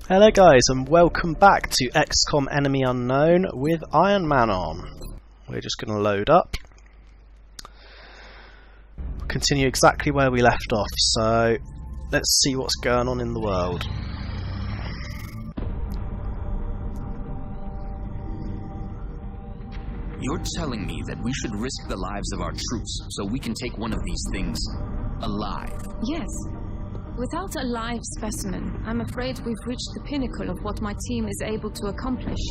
Hello guys and welcome back to Xcom Enemy Unknown with Ironman on. We're just going to load up. Continue exactly where we left off, so let's see what's going on in the world. You're telling me that we should risk the lives of our troops so we can take one of these things alive? Yes. Without a live specimen, I'm afraid we've reached the pinnacle of what my team is able to accomplish.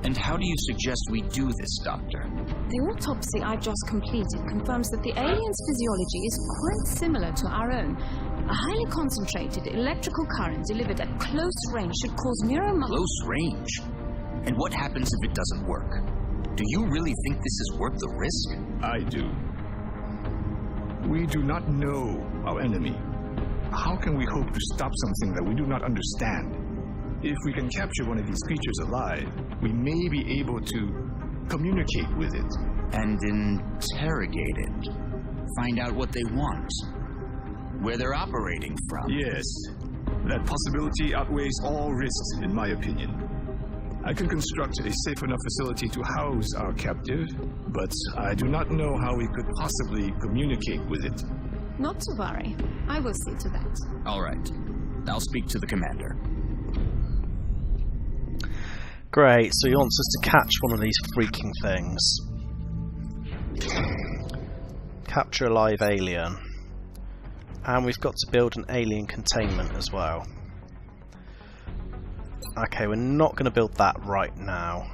And how do you suggest we do this, Doctor? The autopsy I've just completed confirms that the alien's physiology is quite similar to our own. A highly concentrated electrical current delivered at close range should cause Close range? And what happens if it doesn't work? Do you really think this is worth the risk? I do. We do not know our enemy. How can we hope to stop something that we do not understand? If we can capture one of these creatures alive, we may be able to communicate with it. And interrogate it. Find out what they want. Where they're operating from. Yes. That possibility outweighs all risks, in my opinion. I can construct a safe enough facility to house our captive, but I do not know how we could possibly communicate with it. Not to worry. I will see to that. All right. I'll speak to the commander. Great, so he wants us to catch one of these freaking things. Capture a live alien. And we've got to build an alien containment as well. Okay, we're not going to build that right now.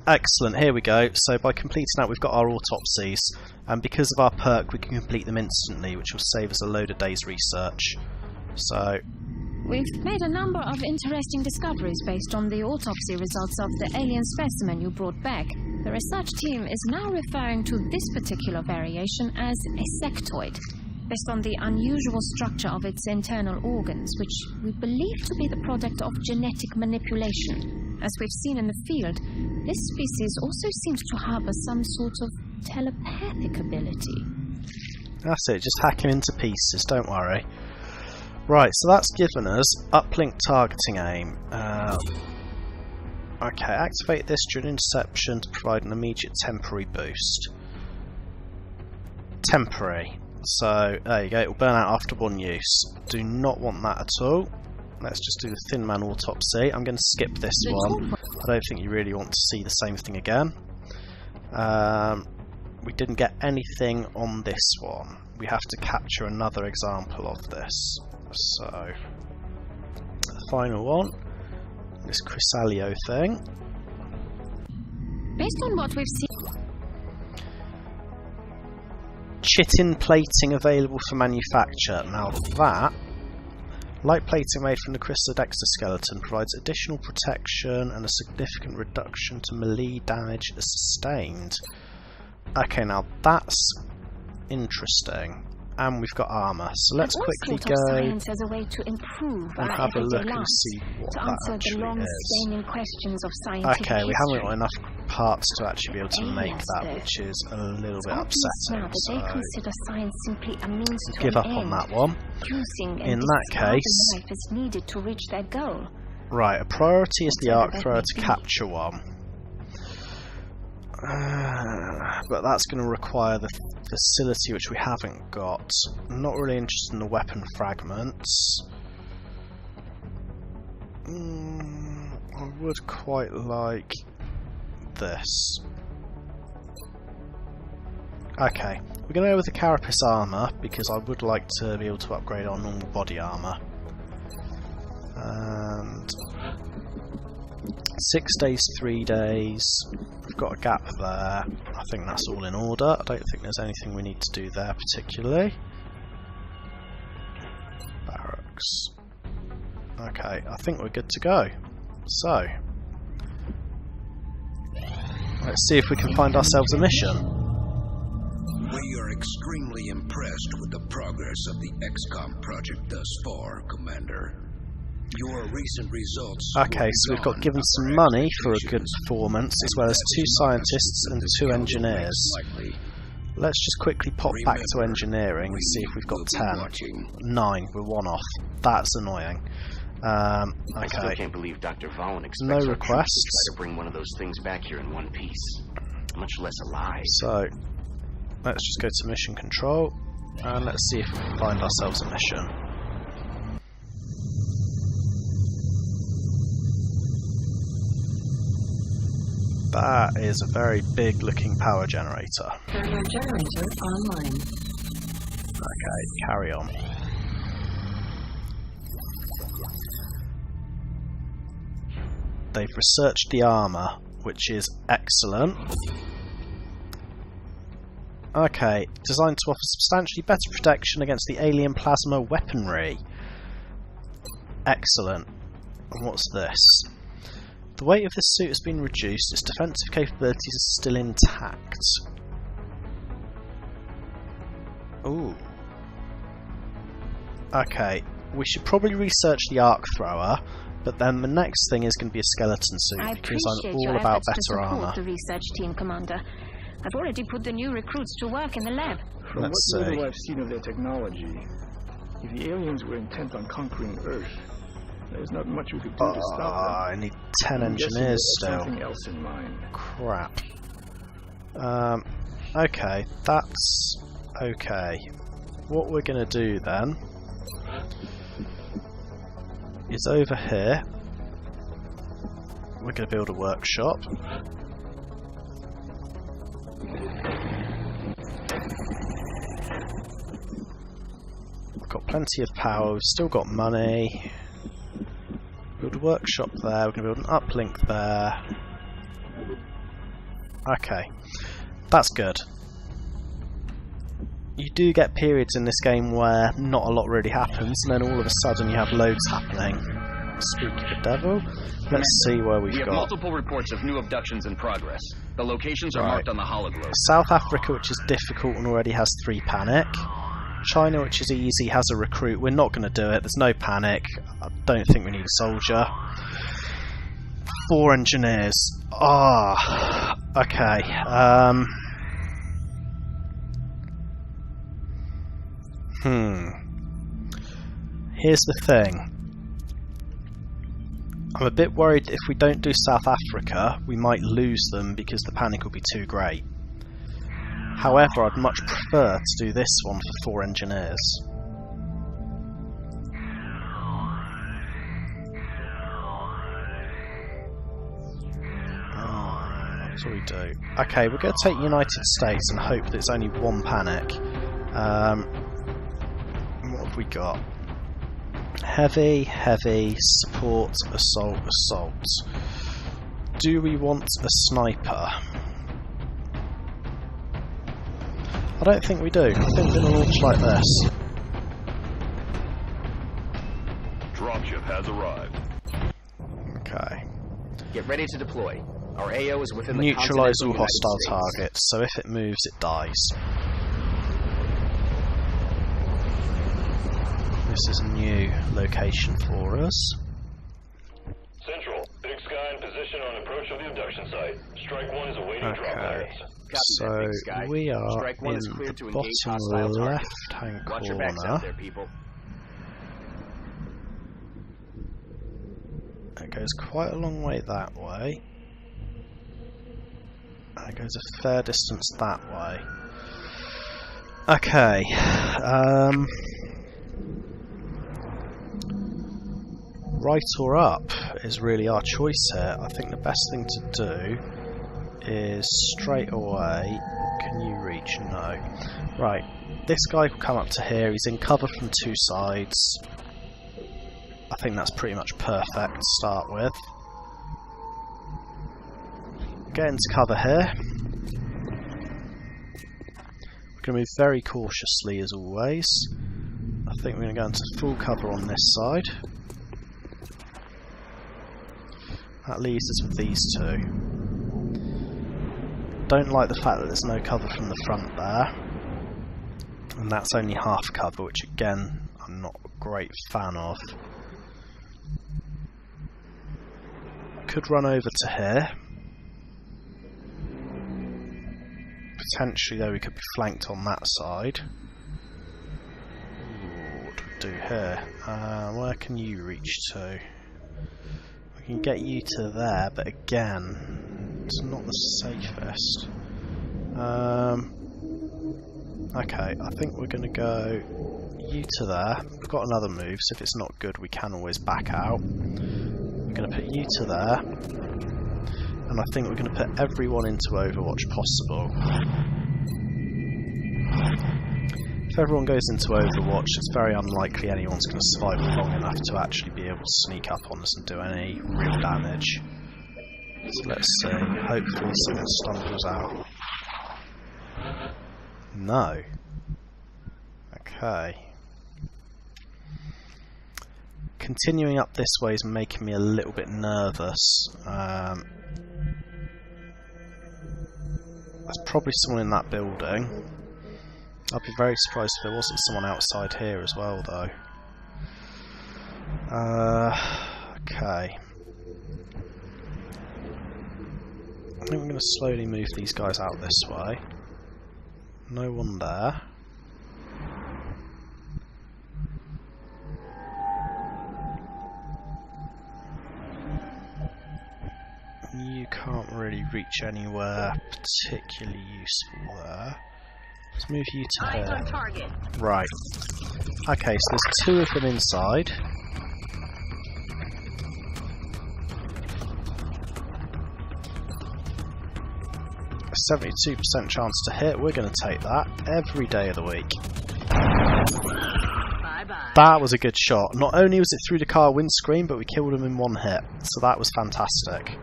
Excellent, here we go. So by completing that we've got our autopsies, and because of our perk we can complete them instantly, which will save us a load of days research. So we've made a number of interesting discoveries based on the autopsy results of the alien specimen you brought back. The research team is now referring to this particular variation as a sectoid, based on the unusual structure of its internal organs, which we believe to be the product of genetic manipulation. As we've seen in the field, this species also seems to harbour some sort of telepathic ability. That's it, just hack him into pieces, don't worry. Right, so that's given us uplink targeting aim. Okay, activate this during interception to provide an immediate temporary boost. Temporary. So, there you go, it will burn out after one use. Do not want that at all. Let's just do the Thin Man autopsy. I'm going to skip this one. I don't think you really want to see the same thing again. We didn't get anything on this one. We have to capture another example of this. So, the final one, this Chrysalio thing. Based on what we've seen, chitin plating available for manufacture. Now that, light plating made from the chrysalid exoskeleton provides additional protection and a significant reduction to melee damage sustained. Okay, now that's interesting. And we've got armour, so let's quickly go science as a way to improve and our have a look lives, and see what to that answer the actually is. long-standing questions of scientific Okay, we haven't history. got enough parts to actually be able to make that, which is a little bit upsetting. So they consider science simply a means to give an up end, on that one. using In that case, life is needed to reach their goal. right, a priority is the Whatever arc that thrower may to be. capture one. But that's going to require the facility which we haven't got. I'm not really interested in the weapon fragments. I would quite like this. Okay, we're going to go with the carapace armour because I would like to be able to upgrade our normal body armour. And 6 days, 3 days. We've got a gap there. I think that's all in order. I don't think there's anything we need to do there particularly. Barracks. Okay, I think we're good to go. So, let's see if we can find ourselves a mission. We are extremely impressed with the progress of the Xcom project thus far, Commander. Your recent results. Okay, so we've got given some money for a good performance, as well as 2 scientists and 2 engineers. Let's just quickly pop back to engineering and see if we've got 10. 9, we're 1 off. That's annoying. I still Okay. can't believe Dr. Vaughn expects No our troops to requests. try to bring one of those things back here in one piece, much less alive. So, let's just go to mission control, and let's see if we can find ourselves a mission. That is a very big looking power generator. Thermal generator online. Okay, carry on. They've researched the armour, which is excellent. Okay, designed to offer substantially better protection against the alien plasma weaponry. Excellent. And what's this? The weight of this suit has been reduced, its defensive capabilities are still intact. Ooh. Okay, we should probably research the arc thrower, but then the next thing is going to be a skeleton suit, I because I'm appreciate all your about efforts to better support armour. the research team, Commander. I've already put the new recruits to work in the lab. From Let's what see. little I've seen of their technology, if the aliens were intent on conquering Earth, there's not much we could do to stop them. I need 10 I'm guessing engineers they have still. something else in mind. Crap. Okay, that's okay. What we're going to do then is over here we're going to build a workshop. We've got plenty of power, we've still got money. Build a workshop there, we're going to build an uplink there. Okay, that's good. You do get periods in this game where not a lot really happens, and then all of a sudden you have loads happening. Speak of the devil. Let's see where We we've have got. multiple reports of new abductions in progress. The locations are Right. marked on the hologlobe. South Africa, which is difficult and already has 3 panic. China, which is easy, has a recruit. We're not going to do it. There's no panic. I don't think we need a soldier. 4 engineers. Ah, okay. Here's the thing. I'm a bit worried if we don't do South Africa, we might lose them because the panic will be too great. However, I'd much prefer to do this one for 4 engineers. What do we do? Okay, we're going to take United States and hope that it's only 1 panic. What have we got? Heavy, heavy, support, assault, assault. Do we want a sniper? I don't think we do. I think we're going to launch like this. Dropship has arrived. Okay. Get ready to deploy. Our AO is within the Neutralise all continental hostile United States. targets, so if it moves, it dies. This is a new location for us. Central, Big Sky in position on approach of the abduction site. Strike 1 is awaiting drop Okay. clearance. Copy So that, Big Sky. we are Strike 1 in is cleared to the engage hostile bottom targets. left-hand Watch your backs corner. out there, people. It goes quite a long way that way. And it goes a fair distance that way. Okay. Right or up is really our choice here. I think the best thing to do is straight away. Can you reach? No. Right. This guy will come up to here. He's in cover from 2 sides. I think that's pretty much perfect to start with. Get into cover here. We're going to move very cautiously as always. I think we're going to go into full cover on this side. That leaves us with these 2. Don't like the fact that there's no cover from the front there. And that's only half cover, which again, I'm not a great fan of. Could run over to here. Potentially, though, we could be flanked on that side. Ooh, what do we do here. Where can you reach to? We can get you to there, but again, it's not the safest. Okay, I think we're going to go you to there. We've got another move, so if it's not good we can always back out. We're going to put you to there, and I think we're going to put everyone into Overwatch possible. If everyone goes into Overwatch, it's very unlikely anyone's going to survive long enough to actually be able to sneak up on us and do any real damage. So let's see, hopefully someone stumbles out. No. Okay. Continuing up this way is making me a little bit nervous. There's probably someone in that building. I'd be very surprised if there wasn't someone outside here as well, though. Okay. I think we're going to slowly move these guys out this way. No one there. You can't really reach anywhere particularly useful there. Let's move you to here. Right. Okay, so there's two of them inside. A 72% chance to hit. We're going to take that every day of the week. Bye-bye. That was a good shot. Not only was it through the car windscreen, but we killed him in one hit. So that was fantastic.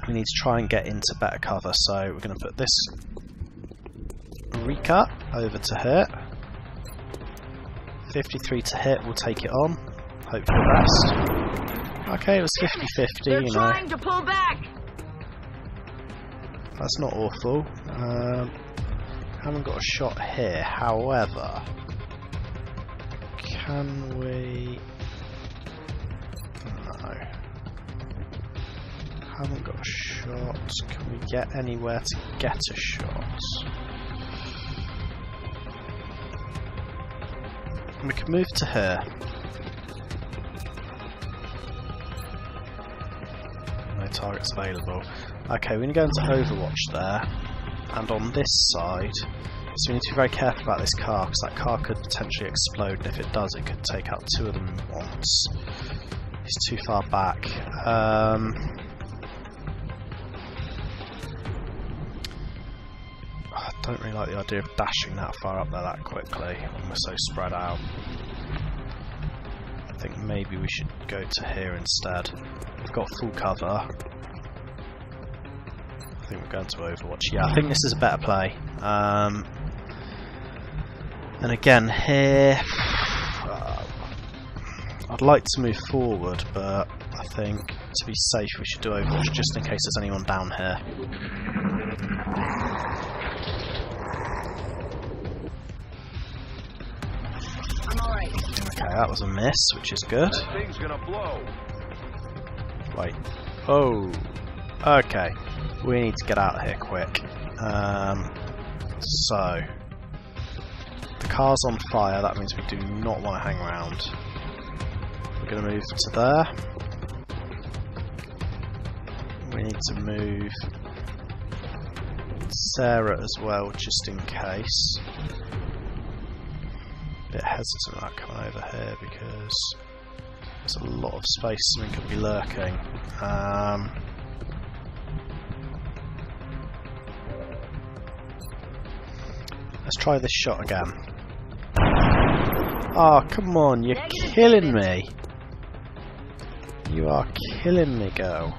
We need to try and get into better cover, so we're going to put this recut over to hit. 53 to hit, we'll take it on. Hope for the best. Okay, it was 50-50, you know. Trying to pull back. That's not awful. Haven't got a shot here, however. Can we... No. Haven't got a shot. Can we get anywhere to get a shot? We can move to here. No targets available. Okay, we're going to go into Overwatch there. And on this side, so we need to be very careful about this car, because that car could potentially explode, and if it does, it could take out two of them at once. He's too far back. I don't really like the idea of dashing that far up there that quickly when we're so spread out. I think maybe we should go to here instead. We've got full cover. I think we're going to Overwatch. Yeah, I think this is a better play. And again, here, I'd like to move forward, but I think to be safe we should do Overwatch just in case there's anyone down here. Okay, that was a miss, which is good. That thing's gonna blow. Wait. Oh. Okay. We need to get out of here quick. So. The car's on fire, that means we do not want to hang around. We're going to move to there. We need to move Sarah as well, just in case. Bit hesitant about coming over here because there's a lot of space, something could be lurking. Let's try this shot again. Oh, come on, you're killing me. You are killing me, girl.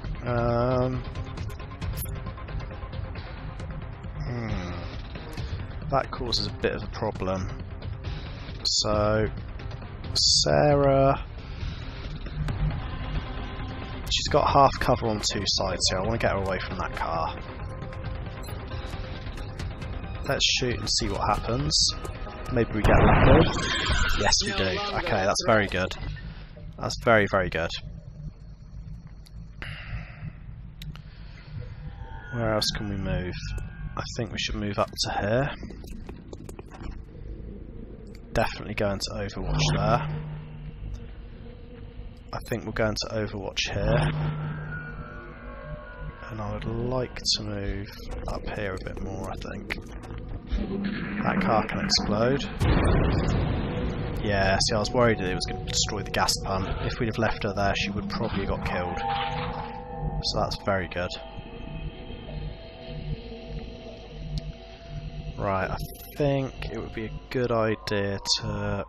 That causes a bit of a problem. So, Sarah, she's got half cover on two sides here. I want to get her away from that car. Let's shoot and see what happens. Maybe we get lucky. Yes, we do. Okay, that's very good. That's very, very good. Where else can we move? I think we should move up to here. definitely go into Overwatch there. I think we'll go into Overwatch here. And I would like to move up here a bit more, I think. That car can explode. Yeah, see, I was worried that it was going to destroy the gas pump. If we'd have left her there, she would probably have got killed. So that's very good. Right, I think it would be a good idea to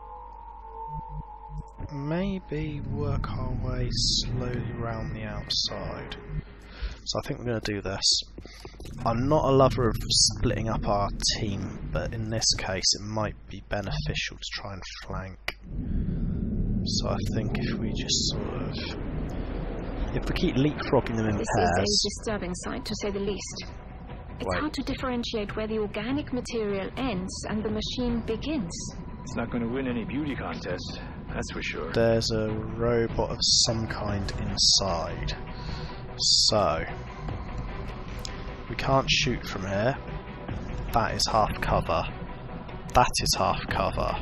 maybe work our way slowly around the outside. So I think we're going to do this. I'm not a lover of splitting up our team, but in this case it might be beneficial to try and flank. So I think if we just sort of... if we keep leapfrogging them in This pairs... is a disturbing sight, to say the least. It's hard to differentiate where the organic material ends and the machine begins. It's not going to win any beauty contest, that's for sure. There's a robot of some kind inside. So, we can't shoot from here. That is half cover. That is half cover.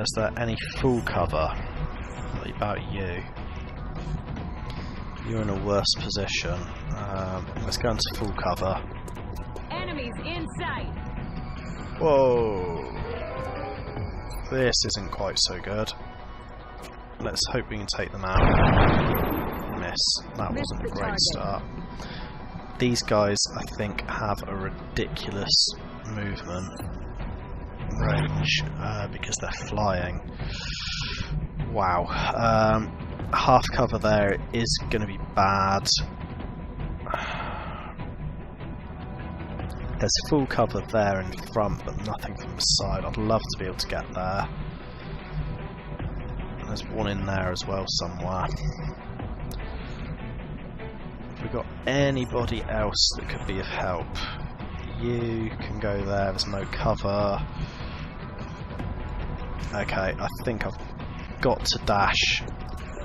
Is there any full cover? What about you? You're in a worse position. Let's go into full cover. Enemies in sight. Whoa! This isn't quite so good. Let's hope we can take them out. Miss. That wasn't a great start. These guys, I think, have a ridiculous movement range because they're flying. Wow. Half cover there is going to be bad. There's full cover there in front, but nothing from the side. I'd love to be able to get there. There's one in there as well somewhere. Have we got anybody else that could be of help? You can go there, there's no cover. Okay, I think I've got to dash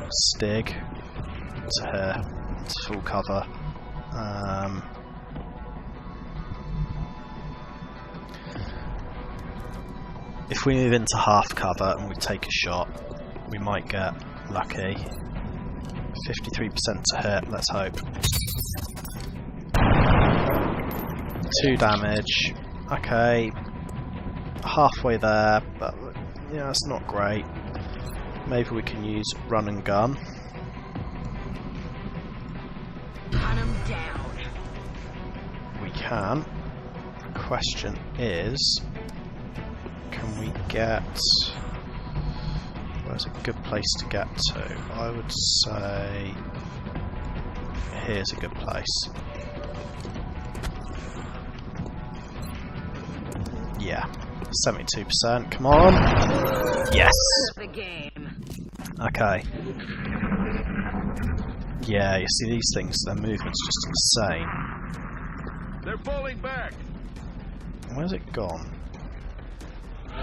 Stig to here, to full cover. If we move into half cover and we take a shot, we might get lucky. 53% to hit, let's hope. 2 damage. Okay. Halfway there, but yeah, it's not great. Maybe we can use run and gun. Hunt 'em down. We can. The question is, can we get... where's a good place to get to? I would say... here's a good place. Yeah. 72%, come on! Yes! The game. Okay. Yeah, you see these things, their movement's just insane. They're falling back. Where's it gone?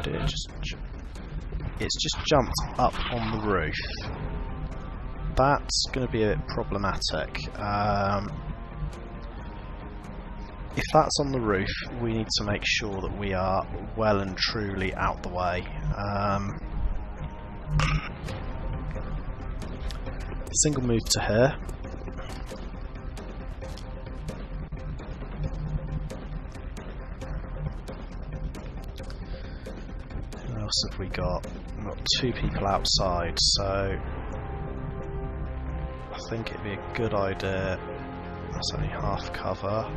Did it just... it's just jumped up on the roof. That's going to be a bit problematic. If that's on the roof, we need to make sure that we are well and truly out the way. Single move to here. Who else have we got? We've got 2 people outside, so I think it'd be a good idea. That's only half cover.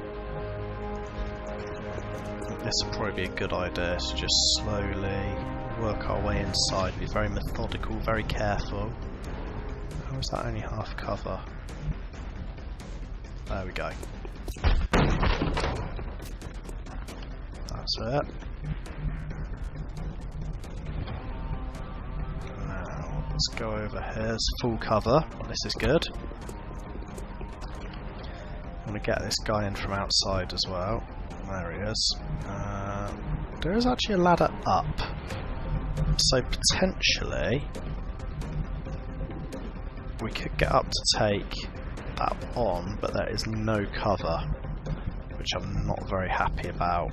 This would probably be a good idea to just slowly work our way inside, be very methodical, very careful. How is that only half cover? There we go. That's it. Now let's go over here. It's full cover. This is good. I'm going to get this guy in from outside as well. There he is. There is actually a ladder up, so potentially we could get up to take that on, but there is no cover, which I'm not very happy about.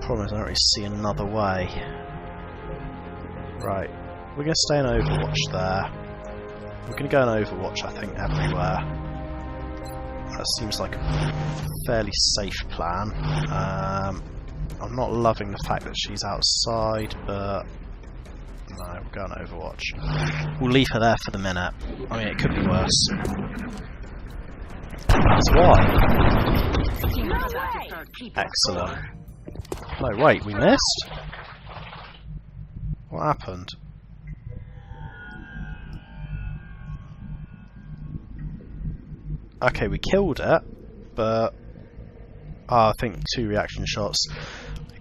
problem is I don't really see another way. Right, we're going to stay in Overwatch there. We're going to go in Overwatch, I think, everywhere. That seems like a fairly safe plan. I'm not loving the fact that she's outside, but no, we're going Overwatch. We'll leave her there for the minute. I mean, it could be worse. That's why. Excellent. No, wait, we missed? What happened? Okay, we killed it, but I think 2 reaction shots.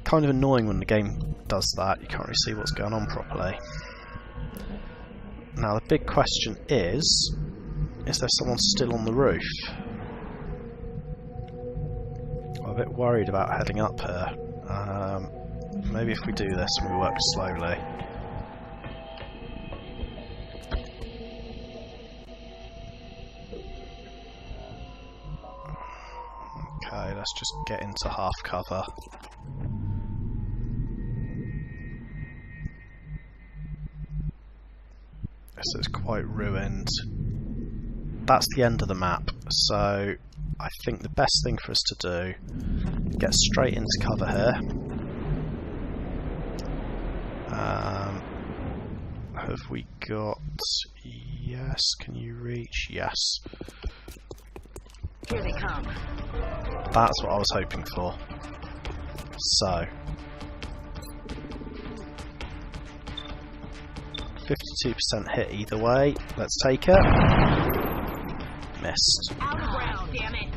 Kind of annoying when the game does that. You can't really see what's going on properly. Now the big question is there someone still on the roof? I'm a bit worried about heading up here. Maybe if we do this and we work slowly. Okay, let's just get into half cover. This is quite ruined. That's the end of the map, so I think the best thing for us to do, get straight into cover here. Have we got... Yes, can you reach? Yes. Here they come. That's what I was hoping for. So 52% hit either way. Let's take it. Missed. Out of round, damn it.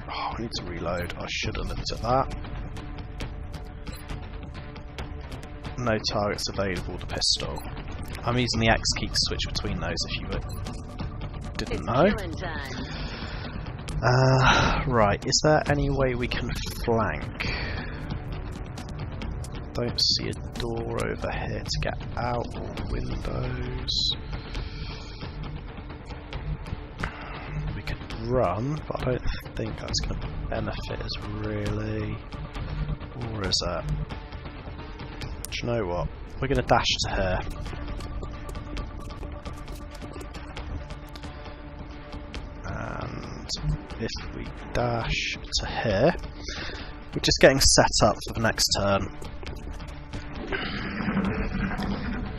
Oh, I need to reload. I should have looked at that. No targets available, the pistol. I'm using the X key to switch between those if you didn't know. Right, is there any way we can flank? Don't see a door over here to get out, or windows. We could run, but I don't think that's going to benefit us really. Or is it? Do you know what? We're going to dash to here. And if we dash to here, we're just getting set up for the next turn.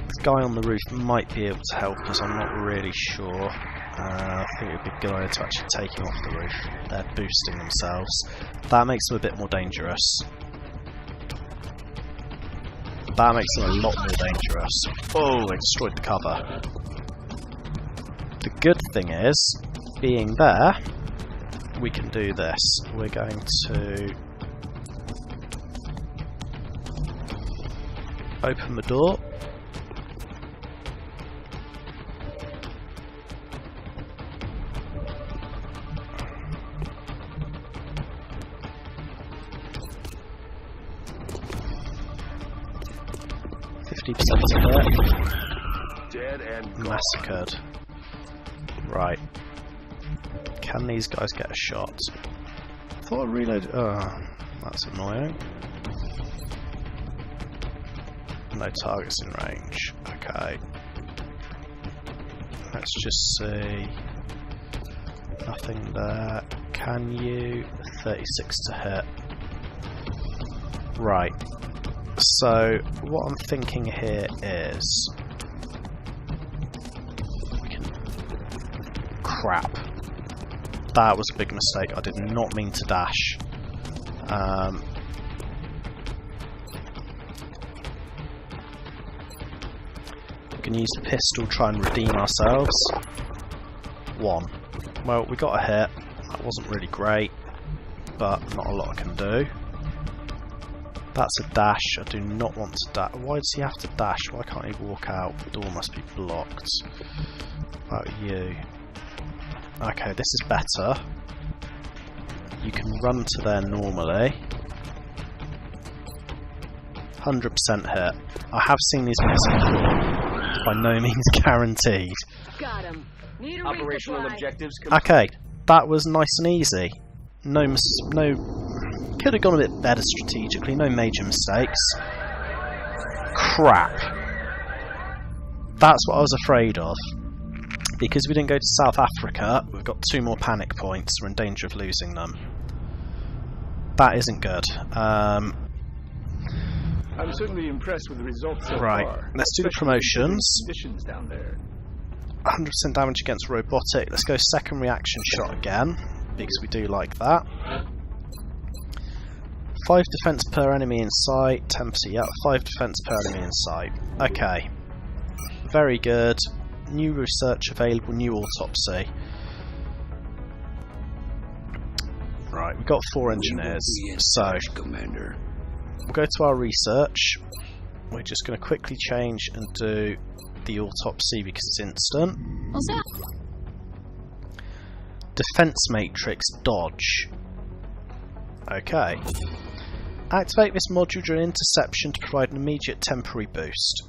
The guy on the roof might be able to help us, I'm not really sure. I think it would be a good idea to actually take him off the roof. They're boosting themselves. That makes them a bit more dangerous. That makes them a lot more dangerous. Oh, they destroyed the cover. The good thing is, being there, we can do this. We're going to open the door. Dead and massacred. Right. Can these guys get a shot? I thought I reloaded. Oh, that's annoying. No targets in range. Okay. Let's just see. Nothing there. Can you? 36 to hit. Right. So, what I'm thinking here is... Crap. That was a big mistake. I did not mean to dash. We can use the pistol, try and redeem ourselves. 1. Well, we got a hit. That wasn't really great, but not a lot I can do. That's a dash. I do not want to dash. Why does he have to dash? Why can't he walk out? The door must be blocked. What about you? Okay, this is better. You can run to there normally. 100% hit. I have seen these miss before. By no means guaranteed. Got him. Need a Operational resupply. objectives complete. Okay, that was nice and easy. Could have gone a bit better strategically. No major mistakes. Crap. That's what I was afraid of. Because we didn't go to South Africa, we've got 2 more panic points. We're in danger of losing them. That isn't good. I'm certainly impressed with the results so right, far. let's do the promotions. Conditions down there. 100% damage against robotic. Let's go second reaction shot again, because we do like that. 5 defense per enemy in sight. 10%, yeah, 5 defense per enemy in sight. Okay. Very good. New research available, new autopsy. Right, we've got 4 engineers, so Commander. we'll go to our research. We're just going to quickly change and do the autopsy because it's instant. What's that? Defense matrix dodge. Okay. Activate this module during interception to provide an immediate temporary boost.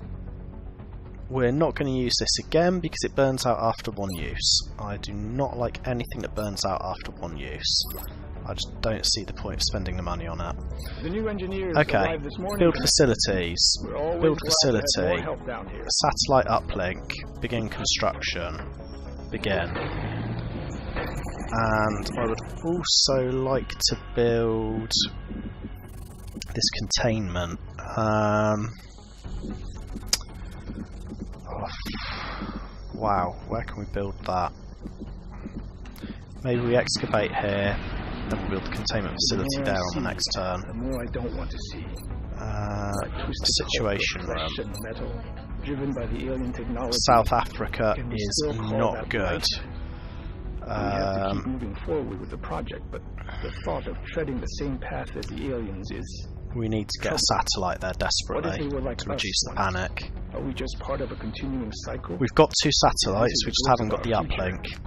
We're not going to use this again because it burns out after 1 use. I do not like anything that burns out after 1 use. I just don't see the point of spending the money on it. The new engineers Okay, arrived this morning. build facilities. We're always Build glad to have facility. more help down here. Satellite uplink. Begin construction. Begin. And I would also like to build this containment. Wow, where can we build that? Maybe we excavate here, then we'll build the containment facility there on the next turn. The more I don't want to see. Situation room. Metal, driven by the alien technology. South Africa Can we is still call not that good. right? We have to keep moving forward with the project, but the thought of treading the same path as the aliens is... We need to get a satellite there desperately What if they were like to us reduce the once? panic. Are we just part of a continuing cycle? We've got 2 satellites, we just haven't got the Our future. uplink.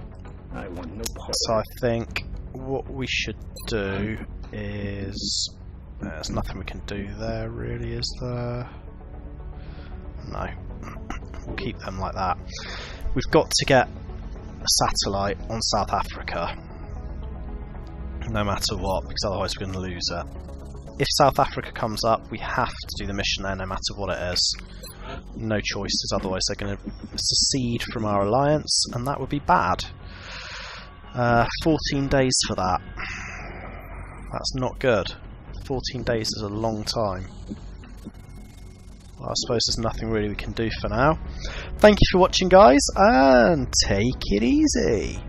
I want no part So of I think what we should do is... There's nothing we can do there really, is there? No. We'll keep them like that. We've got to get a satellite on South Africa. No matter what, because otherwise we're going to lose it. If South Africa comes up, we have to do the mission there no matter what it is. No choices, otherwise they're going to secede from our alliance, and that would be bad. 14 days for that. That's not good. 14 days is a long time. Well, I suppose there's nothing really we can do for now. Thank you for watching, guys, and take it easy.